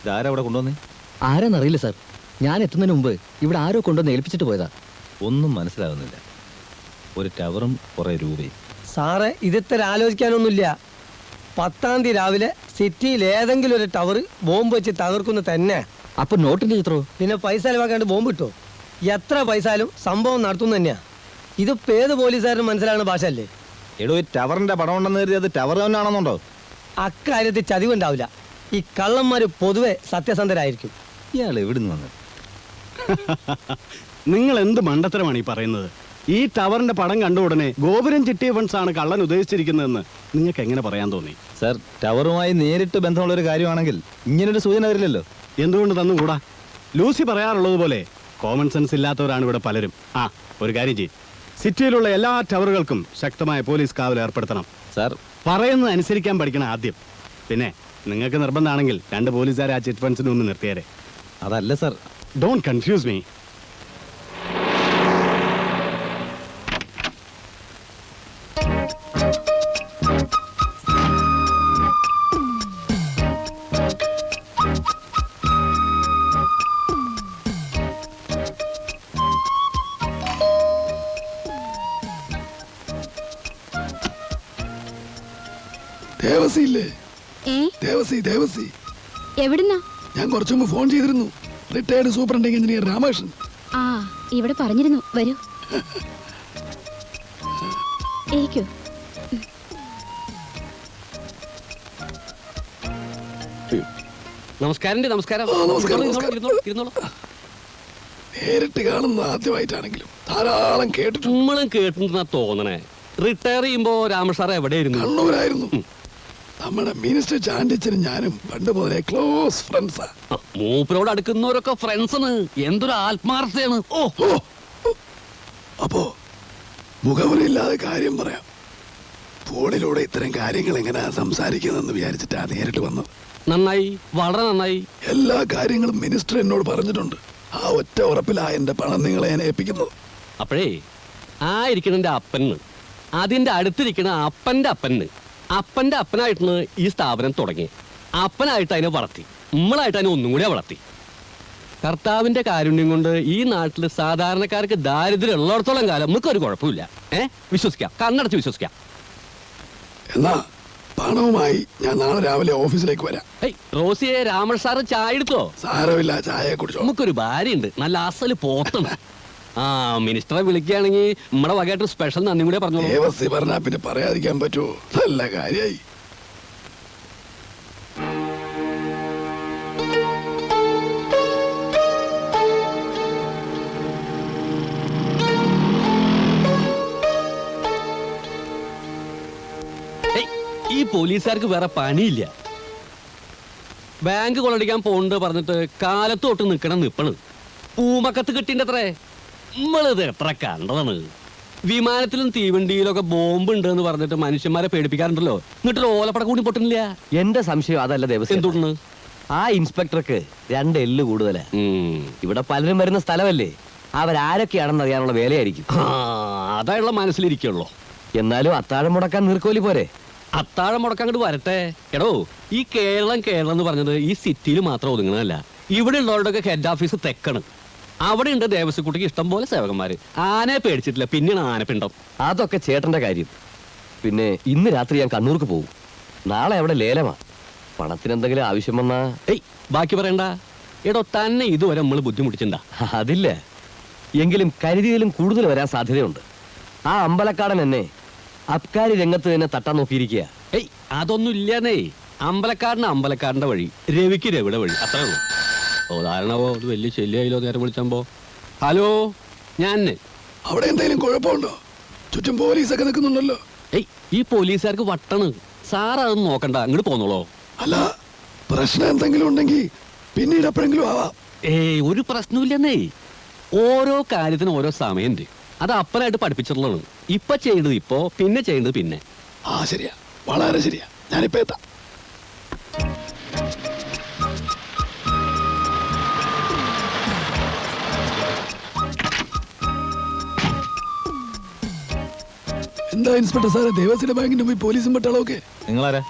ഇതാരാ അവിടെ കൊണ്ടുവന്നേ? ആരാന്നറിയില്ല സാർ. ഞാൻ എത്തുന്നതിന് മുമ്പ് ഇവിടെ ആരോ കൊണ്ടുവന്ന് ഏൽപ്പിച്ചിട്ട് പോയതാ. ഒന്നും മനസ്സിലാകുന്നില്ല. ഒരു ടവറും കുറെ രൂപയും. സാറേ, ഇതിത്ര ആലോചിക്കാനൊന്നുമില്ല. 10-ാം തീയതി രാവിലെ സിറ്റിയിൽ ഏതെങ്കിലും ഒരു ടവർ ബോംബ് വെച്ച് തകർക്കുന്ന തന്നെ. അപ്പൊ നോട്ടിന്റെ ചിത്രോ? പിന്നെ പൈസ ചെലവാക്കാണ്ട് ബോംബ് കിട്ടോ? എത്ര പൈസയാലും സംഭവം നടത്തുന്ന തന്നെയാ. ഇതിപ്പോ ഏത് പോലീസുകാരനും മനസ്സിലാകുന്ന ഭാഷ അല്ലേ? എടോ, ഈ ടവറിന്റെ പടം ഉണ്ടെന്ന് കരുതി അത് ടവർ തന്നെയാണെന്നുണ്ടോ? അക്കാര്യത്തിൽ ചതിവുണ്ടാവില്ല. ഈ കള്ളന്മാര് പൊതുവെ സത്യസന്ധരായിരിക്കും. ഇയാൾ എവിടുന്ന് വന്നത്? നിങ്ങൾ എന്ത് മണ്ടത്തരമാണ് ഈ പറയുന്നത്? ഈ ടവറിന്റെ പടം കണ്ട ഉടനെ ഗോപുരം ചിട്ടി ഫണ്ട്സ് ആണ് കള്ളൻ ഉദ്ദേശിച്ചിരിക്കുന്നതെന്ന് നിങ്ങൾക്ക് എങ്ങനെ പറയാൻ തോന്നി? സർ, ടവറുമായി നേരിട്ട് ബന്ധമുള്ള ഒരു കാര്യമാണെങ്കിൽ ഇങ്ങനൊരു സൂചന വരില്ലല്ലോ. എന്തുകൊണ്ട് തന്നുകൂടാ? ലൂസി പറയാറുള്ളത് പോലെ കോമൺ സെൻസ് ഇല്ലാത്തവരാണ് ഇവിടെ പലരും. ഒരു കാര്യം ചെയ്യും, സിറ്റിയിലുള്ള എല്ലാ ടവറുകൾക്കും ശക്തമായ പോലീസ് കാവൽ ഏർപ്പെടുത്തണം. സർ, പറയുന്നത് അനുസരിക്കാൻ പഠിക്കണം ആദ്യം. പിന്നെ നിങ്ങൾക്ക് നിർബന്ധമാണെങ്കിൽ 2 പോലീസുകാരെ ആ ചിറ്റ് ഫണ്ട്സിന് ഒന്ന് നിർത്തിയേരെ. അതല്ല സർ. Don't confuse me. ദേവസിയില്ലേ? ദേവസി എവിടുന്നാ? ഞാൻ കുറച്ചു മുമ്പ് ഫോൺ ചെയ്തിരുന്നു. Retired superintending engineer Ramakrishnan. ആ, ഇവിടെ പറഞ്ഞിരുന്നു. വരൂ, ഇരിക്കൂ. നമസ്കാരം. നേരിട്ട് കാണുന്ന ആദ്യമായിട്ടാണെങ്കിലും ധാരാളം കേട്ടിട്ടുണ്ട്. നമ്മളും കേട്ടിട്ടുണ്ടെന്നാ തോന്നണേ. റിട്ടയർ ചെയ്യുമ്പോ രാമസാർ എവിടെയായിരുന്നു? കണ്ണൂരായിരുന്നു. നമ്മുടെ മിനിസ്റ്റർ ചാണ്ടിച്ചനും ഞാനും പണ്ട് മുതലേ ക്ലോസ് ഫ്രണ്ട്സാ. മൂപ്പരോട് അടുക്കുന്നവരൊക്കെ ഫ്രണ്ട്സാണ്. എന്തൊരു ആത്മാർത്ഥയാണ്. അപ്പോ മുഖവരില്ലാതെ കാര്യം പറയാം. ഫോണിലൂടെ ഇത്തരം കാര്യങ്ങൾ എങ്ങനെയാ സംസാരിക്കുന്നതെന്ന് വിചാരിച്ചിട്ടാ നേരിട്ട് വന്നത്. നന്നായി, വളരെ നന്നായി. എല്ലാ കാര്യങ്ങളും മിനിസ്റ്റർ എന്നോട് പറഞ്ഞിട്ടുണ്ട്. ആ ഒറ്റ ഉറപ്പിലാ എന്റെ പണം നിങ്ങളെ ഞാൻ ഏൽപ്പിക്കുന്നത്. അപ്പോഴേ ആ ഇരിക്കണ അപ്പന്, അതിന്റെ അടുത്തിരിക്കണ അപ്പന്റെ അപ്പനായിട്ടാണ് ഈ സ്ഥാപനം തുടങ്ങി. അപ്പനായിട്ട് അതിനെ വളർത്തി, നമ്മളായിട്ട് അതിനെ ഒന്നും കൂടി വളർത്തി. കർത്താവിന്റെ കാരുണ്യം കൊണ്ട് ഈ നാട്ടില് സാധാരണക്കാർക്ക് ദാരിദ്ര്യം ഉള്ളിടത്തോളം കാലം നമുക്കൊരു കുഴപ്പമില്ല. വിശ്വസിക്കാം, കണ്ണടച്ച് വിശ്വസിക്കാം. എന്നാ പണവുമായി ഞാൻ നാളെ രാവിലെ ഓഫീസിലേക്ക് വരാം. റോസിയെ, രാമൻ സാറ് ചായ എടുത്തോ? സാരമില്ല, ചായ കുടിച്ചോ. നമുക്കൊരു ഭാര്യയുണ്ട്, നല്ല അസല് പോത്തണ്. മിനിസ്റ്ററെ വിളിക്കുകയാണെങ്കിൽ നമ്മുടെ വകയായിട്ട് സ്പെഷ്യൽ നന്ദി കൂടെ പറഞ്ഞോളൂ. ദേവസി പറഞ്ഞാ പിന്നെ പറയാതിരിക്കാൻ പറ്റുമോ? നല്ല കാര്യായി. ഈ പോലീസുകാർക്ക് വേറെ പണിയില്ല. ബാങ്ക് കൊള്ളടിക്കാൻ പോണ്ട് പറഞ്ഞിട്ട് കാലത്ത് തൊട്ട് നിപ്പണ് പൂമക്കത്ത് കിട്ടിന്റെ അത്രേ. നമ്മളിത് എത്ര കണ്ടതാണ്. വിമാനത്തിലും തീവണ്ടിയിലൊക്കെ ബോംബ് ഉണ്ട് എന്ന് പറഞ്ഞിട്ട് മനുഷ്യന്മാരെ പേടിപ്പിക്കാറുണ്ടല്ലോ. എന്നിട്ടൊരു ഓലപ്പട കൂടി പൊട്ടുന്നില്ല. എന്റെ സംശയം അതല്ല ദേവസ്വം. എന്തുകൊണ്ട്? ആ ഇൻസ്പെക്ടർക്ക് 2 എല്ല് കൂടുതലാ. ഇവിടെ പലരും വരുന്ന സ്ഥലമല്ലേ, അവരാരൊക്കെയാണെന്ന് അറിയാനുള്ള വേലയായിരിക്കും. അതായുള്ള മനസ്സിലിരിക്കുള്ളൂ. എന്നാലും അത്താഴം മുടക്കാൻ നീർക്കോലി പോരെ? അത്താഴം മുടക്കാൻ അങ്ങോട്ട് വരട്ടെ. എടോ, ഈ കേരളം എന്ന് പറഞ്ഞത് ഈ സിറ്റിയിൽ മാത്രം ഒതുങ്ങണമല്ല. ഇവിടെ ഉള്ളവരുടെയൊക്കെ ഹെഡ് ഓഫീസ് തെക്കാണ്. അവിടെ ഉണ്ട് ദേവസ്വക്കുട്ടിക്ക് ഇഷ്ടം പോലെ സേവകന്മാര്. ആനയെ പേടിച്ചിട്ടില്ല, പിന്നെയാണ് ആനപ്പിണ്ടം. അതൊക്കെ ചേട്ടന്റെ കാര്യം. പിന്നെ ഇന്ന് രാത്രി ഞാൻ കണ്ണൂർക്ക് പോകും. നാളെ അവിടെ ലേലമാ. പണത്തിന് എന്തെങ്കിലും ആവശ്യം വന്നാ ബാക്കി പറയണ്ട. എടോ, തന്നെ ഇതുവരെ നമ്മൾ ബുദ്ധിമുട്ടിച്ചിണ്ടാ? അതില്ല, എങ്കിലും കരുതിയിലും കൂടുതൽ വരാൻ സാധ്യതയുണ്ട്. ആ അമ്പലക്കാടൻ എന്നെ അബ്കാരി രംഗത്ത് തന്നെ തട്ടാൻ നോക്കിയിരിക്കുക. അതൊന്നും ഇല്ലാന്നേ. അമ്പലക്കാരന്റെ വഴി, രവിക്ക് രവിയുടെ വഴി, അത്രേ ഉള്ളൂ. ഉദാഹരണമോ അത് വലിയ ശല്യായില്ലോ നേരെ വിളിച്ചപ്പോ. ഹലോ, ഞാൻ അവിടെ എന്തെങ്കിലും കുഴപ്പമുണ്ടോ? ചുറ്റും പോലീസൊക്കെ നിൽക്കുന്നുണ്ടല്ലോ. ഈ പോലീസുകാർക്ക് വട്ടണ്. സാർ അതൊന്നും നോക്കണ്ട, അങ്ങോട്ട് പോന്നോളോ. അല്ല, പ്രശ്നം എന്തെങ്കിലും ഉണ്ടെങ്കിൽ പിന്നീട് എപ്പോഴെങ്കിലും ആവാം. ഒരു പ്രശ്നമില്ലെന്നേ. ഓരോ കാര്യത്തിനും ഓരോ സമയമുണ്ട്. അത് അപ്പനായിട്ട് പഠിപ്പിച്ചിട്ടുള്ളതാണ്. ഇപ്പൊ ചെയ്യേണ്ടത് ഇപ്പോ, പിന്നെ ചെയ്യേണ്ടത് പിന്നെ. ശരിയാ, വളരെ ശരിയാ. ഞാനിപ്പോ എത്താം. എന്താ ഇൻസ്പെക്ടർ സാറേ, ദേവസിയുടെ ബാങ്കിന്റെ പോയി പോലീസും പട്ടാളമൊക്കെ? നിങ്ങളാരാ?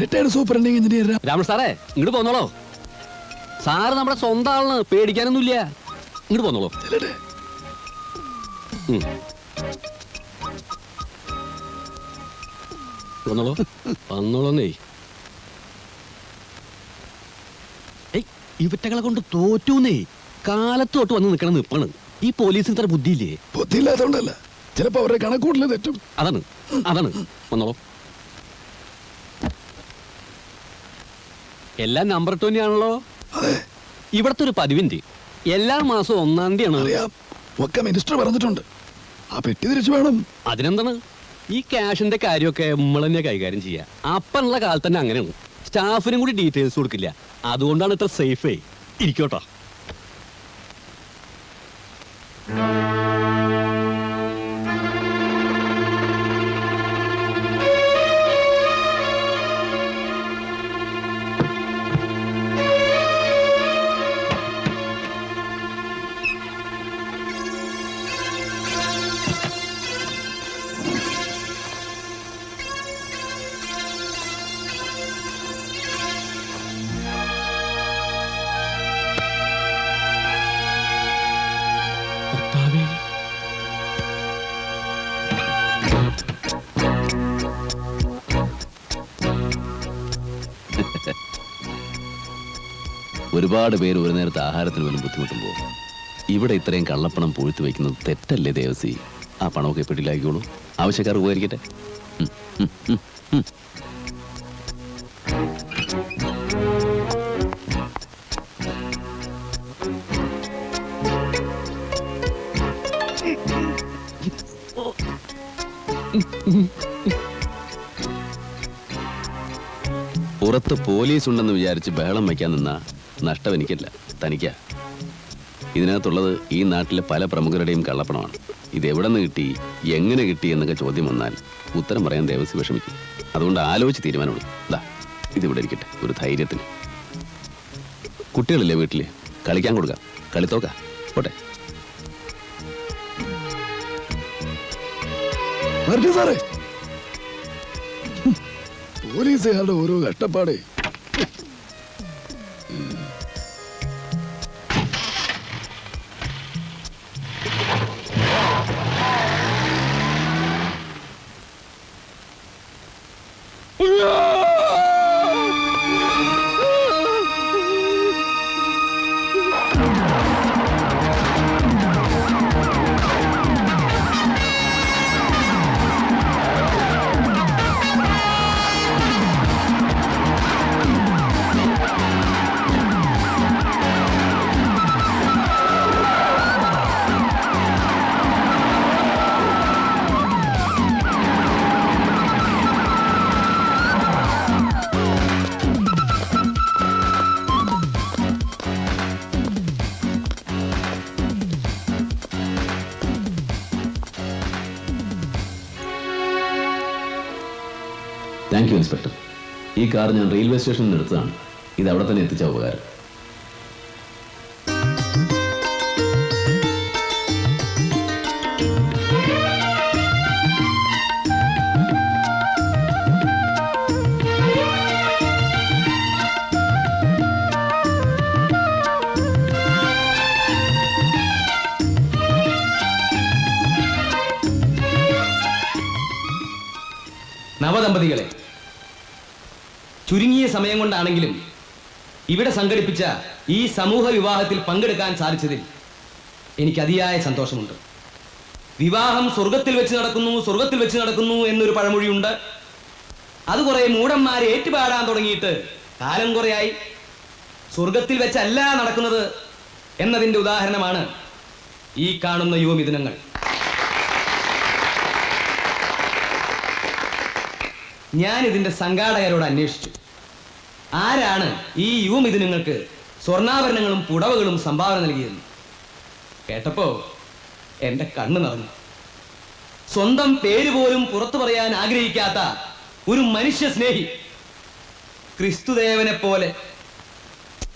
റിട്ടയർഡ് സൂപ്രണ്ടിംഗ് എഞ്ചിനീയർ രാമൻ സാറേ, ഇങ്ങോട്ട് പോന്നോളോ. സാറ് നമ്മുടെ സ്വന്തം ആളാണ്, പേടിക്കാനൊന്നുമില്ല. ഇങ്ങോട്ട് പോന്നോളൂ. ചെല്ലട്ടെ. വന്നോളൂ വന്നോളൂന്നേ. ഇവറ്റകളെ കൊണ്ട് തോറ്റൂന്നേ. കാലത്ത് തൊട്ട് വന്ന് നിൽക്കണം നിപ്പാണ്. ഈ പോലീസിന് ഇത്ര ബുദ്ധിയില്ലേ? ബുദ്ധിയില്ലാത്തോണ്ടല്ല, ചിലപ്പോ അവരുടെ കണക്കൂട്ടില് തെറ്റും. അതാണ് അതാണ്. വന്നോളൂ. എല്ലാം നമ്പർ 20 ആണല്ലോ. അതെ, ഇവിടത്തെ ഒരു പതിവിന്റെ എല്ലാ മാസവും 1-ാം തീയതിയാണ്. അറിയാം, ഒക്കെ മിനിസ്റ്റർ പറഞ്ഞിട്ടുണ്ട്. ആ പെട്ടി തിരിച്ചു വേണം. അതിനെന്താണ്, ഈ ക്യാഷിന്റെ കാര്യമൊക്കെ നമ്മൾ തന്നെ കൈകാര്യം ചെയ്യുക. അപ്പനുള്ള കാലത്ത് തന്നെ അങ്ങനെയാണ്. സ്റ്റാഫിനും കൂടി ഡീറ്റെയിൽസ് കൊടുക്കില്ല. അതുകൊണ്ടാണ് ഇത്ര സേഫേ. ഇരിക്കോട്ടോ. ഒരുപാട് പേര് ഒരു നേരത്തെ ആഹാരത്തിന് പോലും ബുദ്ധിമുട്ടുമ്പോൾ ഇവിടെ ഇത്രയും കള്ളപ്പണം പൂഴ്ത്തി വയ്ക്കുന്നത് തെറ്റല്ലേ ദേവസി? ആ പണമൊക്കെ പെട്ടിലാക്കിക്കോളൂ, ആവശ്യക്കാർ ഉപകരിക്കട്ടെ. പുറത്ത് പോലീസ് ഉണ്ടെന്ന് വിചാരിച്ച് ബഹളം വയ്ക്കാൻ നിന്ന നഷ്ടം എനിക്കല്ല, തനിക്കാ. ഇതിനകത്തുള്ളത് ഈ നാട്ടിലെ പല പ്രമുഖരുടെയും കള്ളപ്പണമാണ്. ഇതെവിടെ നിന്ന് കിട്ടി, എങ്ങനെ കിട്ടി എന്നൊക്കെ ചോദ്യം വന്നാൽ ഉത്തരം പറയാൻ ദേവസി വിഷമിക്കും. അതുകൊണ്ട് ആലോചിച്ച് തീരുമാനമെടുക്കും. ദാ ഇതിവിടെ ഇരിക്കട്ടെ, ഒരു ധൈര്യത്തിന്. കുട്ടികളില്ലേ വീട്ടില്, കളിക്കാൻ കൊടുക്കാം. കളിത്തോക്ക പോട്ടെ. വരട്ടെ സാറേ. പോലീസുകാരുടെ ഓരോ കഷ്ടപ്പാടേ. Thank you inspector. ഈ കാർ ഞാൻ റെയിൽവേ സ്റ്റേഷനിൽ നിന്ന് എടുത്തതാണ്. ഇത് അവിടെ തന്നെ എത്തിച്ച ഉപകാരം. നവദമ്പതികളെ, ചുരുങ്ങിയ സമയം കൊണ്ടാണെങ്കിലും ഇവിടെ സംഘടിപ്പിച്ച ഈ സമൂഹ വിവാഹത്തിൽ പങ്കെടുക്കാൻ സാധിച്ചതിൽ എനിക്ക് അതിയായ സന്തോഷമുണ്ട്. വിവാഹം സ്വർഗത്തിൽ വെച്ച് നടക്കുന്നു, സ്വർഗത്തിൽ വെച്ച് നടക്കുന്നു എന്നൊരു പഴമൊഴിയുണ്ട്. അത് കുറെ മൂഢന്മാരെ ഏറ്റുപാടാൻ തുടങ്ങിയിട്ട് കാലം കുറയായി. സ്വർഗത്തിൽ വെച്ചല്ല നടക്കുന്നത് എന്നതിൻ്റെ ഉദാഹരണമാണ് ഈ കാണുന്ന യുവമിഥുനങ്ങൾ. ഞാൻ ഇതിന്റെ സംഘാടകരോട് അന്വേഷിച്ചു, ആരാണ് ഈ യുവമിഥുനങ്ങൾക്ക് സ്വർണ്ണാഭരണങ്ങളും പുടവകളും സംഭാവന നൽകിയെന്ന്. കേട്ടപ്പോ എന്റെ കണ്ണ് നിറഞ്ഞു. സ്വന്തം പേര് പോലും പുറത്തു പറയാൻ ആഗ്രഹിക്കാത്ത ഒരു മനുഷ്യ സ്നേഹി, ക്രിസ്തുദേവനെ പോലെ,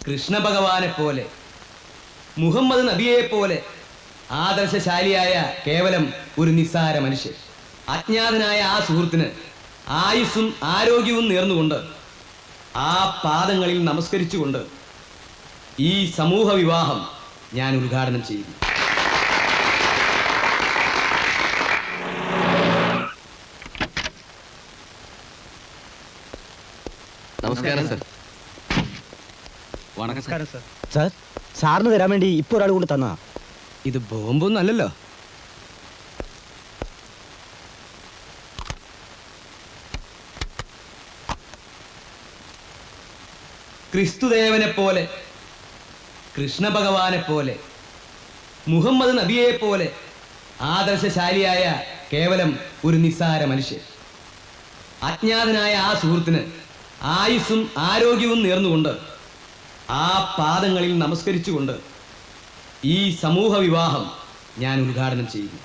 കൃഷ്ണ ഭഗവാനെ പോലെ, മുഹമ്മദ് നബിയെ പോലെ ആദർശശാലിയായ കേവലം ഒരു നിസ്സാര മനുഷ്യൻ. അജ്ഞാതനായ ആ സുഹൃത്തിന് ആയുസ്സും ആരോഗ്യവും നേർന്നുകൊണ്ട്, ആ പാദങ്ങളിൽ നമസ്കരിച്ചുകൊണ്ട് ഈ സമൂഹ വിവാഹം ഞാൻ ഉദ്ഘാടനം ചെയ്യുന്നു. നമസ്കാരം സർ. സാർ സാറിന് തരാൻ വേണ്ടി ഇപ്പൊ ഒരാൾ കൊണ്ട് തന്നാ. ഇത് ബോംബൊന്നും അല്ലല്ലോ. ക്രിസ്തുദേവനെ പോലെ, കൃഷ്ണ ഭഗവാനെ പോലെ, മുഹമ്മദ് നബിയെ പോലെ ആദർശശാലിയായ കേവലം ഒരു നിസ്സാര മനുഷ്യൻ. അജ്ഞാതനായ ആ സുഹൃത്തിന് ആയുസ്സും ആരോഗ്യവും നേർന്നുകൊണ്ട് ആ പാദങ്ങളിൽ നമസ്കരിച്ചുകൊണ്ട് ഈ സമൂഹ വിവാഹം ഞാൻ ഉദ്ഘാടനം ചെയ്യുന്നു.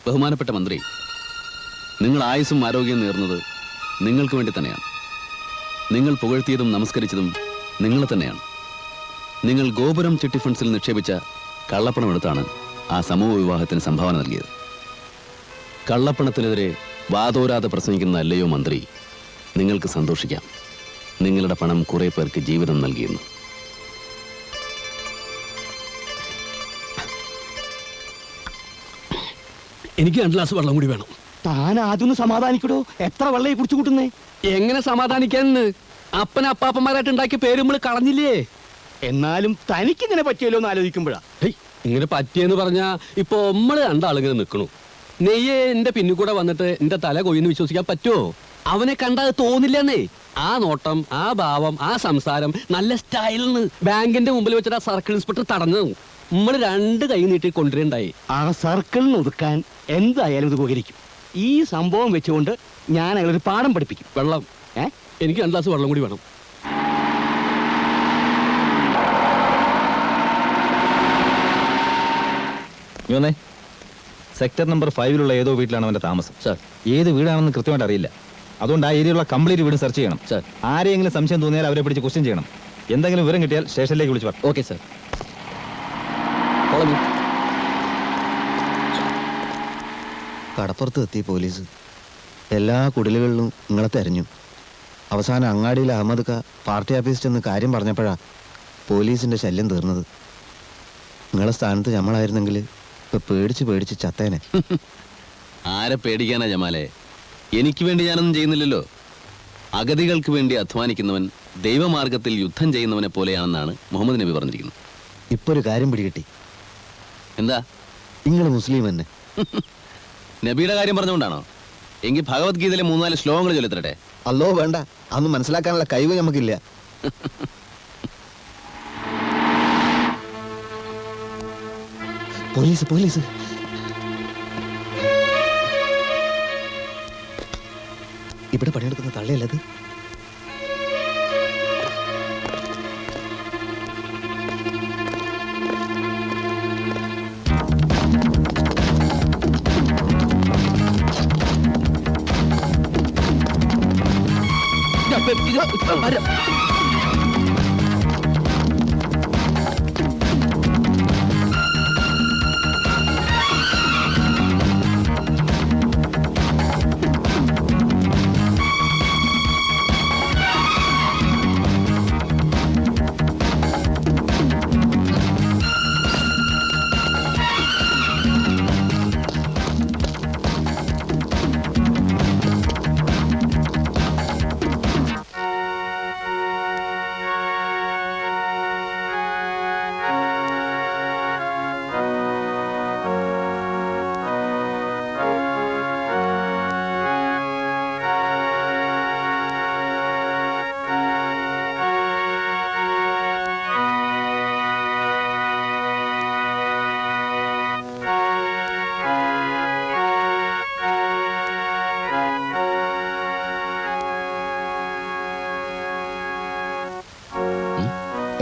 ബഹുമാനപ്പെട്ട മന്ത്രി, നിങ്ങൾ ആയുസ്സും ആരോഗ്യം നേർന്നത് നിങ്ങൾക്ക് വേണ്ടി തന്നെയാണ്. നിങ്ങൾ പുകഴ്ത്തിയതും നമസ്കരിച്ചതും നിങ്ങളെ തന്നെയാണ്. നിങ്ങൾ ഗോപുരം ചിട്ടി ഫണ്ട്സിൽ നിക്ഷേപിച്ച കള്ളപ്പണം എടുത്താണ് ആ സമൂഹ വിവാഹത്തിന് സംഭാവന നൽകിയത്. കള്ളപ്പണത്തിനെതിരെ വാതോരാതെ പ്രസംഗിക്കുന്ന അല്ലയോ മന്ത്രി, നിങ്ങൾക്ക് സന്തോഷിക്കാം. നിങ്ങളുടെ പണം കുറെ പേർക്ക് ജീവിതം നൽകിയിരുന്നു. എനിക്ക് 2 ഗ്ലാസ് വെള്ളം കൂടി വേണം. താൻ ആദ്യം സമാധാനിക്കടോ. എത്ര വെള്ളം കുടിച്ചു കൂട്ടുന്നേ? എങ്ങനെ സമാധാനിക്കാന്ന്? അപ്പൻ അപ്പാപ്പന്മാരായിട്ട് ഉണ്ടാക്കിയ പേര് നമ്മൾ കളഞ്ഞില്ലേ? എന്നാലും തനിക്കിങ്ങനെ പറ്റിയല്ലോ എന്ന് ആലോചിക്കുമ്പോഴാ. ഹേയ്, ഇങ്ങനെ പറ്റിയെന്ന് പറഞ്ഞാ ഇപ്പൊ നമ്മള് രണ്ടാളിങ്ങനെ നിൽക്കണു. നെയ്യെ എന്റെ പിന്നിൽ കൂടെ വന്നിട്ട് എന്റെ തല കൊയ്യെന്ന് വിശ്വസിക്കാൻ പറ്റുമോ? അവനെ കണ്ടാൽ തോന്നില്ലെന്നേ. ആ നോട്ടം, ആ ഭാവം, ആ സംസാരം നല്ല സ്റ്റൈലിന്ന് ബാങ്കിന്റെ മുമ്പിൽ വെച്ചിട്ട് ആ സർക്കിൾ ഇൻസ്പെക്ടർ തടഞ്ഞു. നമ്മൾ 2 കൈ നീട്ടി കൊണ്ടുവരണ്ടായി. ആ സർക്കിളിന് ഒതുക്കാൻ എന്തായാലും ഇത് ഉപകരിക്കും. ഈ സംഭവം വെച്ചുകൊണ്ട് ഞാൻ അയാളൊരു പാഠം പഠിപ്പിക്കും. വെള്ളം എനിക്ക് 2 ഗ്ലാസ് വെള്ളം കൂടി വേണം. സെക്ടർ നമ്പർ 5 ഏതോ വീട്ടിലാണ് അവന്റെ താമസം. സാർ, ഏത് വീടാണെന്ന് കൃത്യമായിട്ട് അറിയില്ല. അതുകൊണ്ട് ആ ഏരിയയിലുള്ള കംപ്ലീറ്റ് വീട് സെർച്ച് ചെയ്യണം. സാർ, ആരെങ്കിലും സംശയം തോന്നിയാൽ അവരെ പിടിച്ച് ക്വസ്റ്റ്യൻ ചെയ്യണം. എന്തെങ്കിലും വിവരം കിട്ടിയാൽ സ്റ്റേഷനിലേക്ക് വിളിച്ചു പറഞ്ഞു. Okay sir. കടപ്പുറത്ത് എത്തി പോലീസ്. എല്ലാ കുടിലുകളിലും നിങ്ങളെ തെരഞ്ഞു. അവസാനം അങ്ങാടിയിൽ അഹമ്മദ് ക പാർട്ടി ഓഫീസിൽ ചെന്ന് കാര്യം പറഞ്ഞപ്പോഴാ പോലീസിന്റെ ശല്യം തീർന്നത്. നിങ്ങളെ സ്ഥാനത്ത് നമ്മളായിരുന്നെങ്കിൽ ഇപ്പൊ പേടിച്ച് ചത്തേനെ. ആരെ പേടിക്കാനാ ജമാലെ? എനിക്ക് വേണ്ടി ഞാനൊന്നും ചെയ്യുന്നില്ലല്ലോ. അഗതികൾക്ക് വേണ്ടി അധ്വാനിക്കുന്നവൻ ദൈവമാർഗത്തിൽ യുദ്ധം ചെയ്യുന്നവനെ പോലെയാണെന്നാണ് മുഹമ്മദ് നബി പറഞ്ഞിരിക്കുന്നത്. ഇപ്പൊ ഒരു കാര്യം പിടികിട്ടി. എന്താ? നിങ്ങൾ മുസ്ലിം തന്നെ. നബിയുടെ കാര്യം പറഞ്ഞുകൊണ്ടാണോ? എങ്കിൽ ഭഗവത്ഗീതയിലെ 3-4 ശ്ലോകങ്ങൾ ചൊല്ലിത്തരട്ടെ. അല്ലോ വേണ്ട, അന്ന് മനസ്സിലാക്കാനുള്ള കഴിവ് നമുക്കില്ല. പോലീസ് ഇവിടെ പണിയെടുക്കുന്ന തള്ളിയല്ലത്.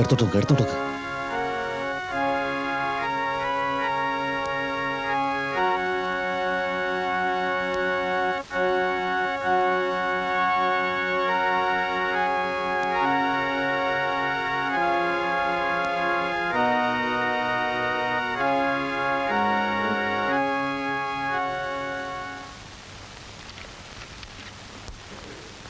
എടുത്തോട്ടോക്ക്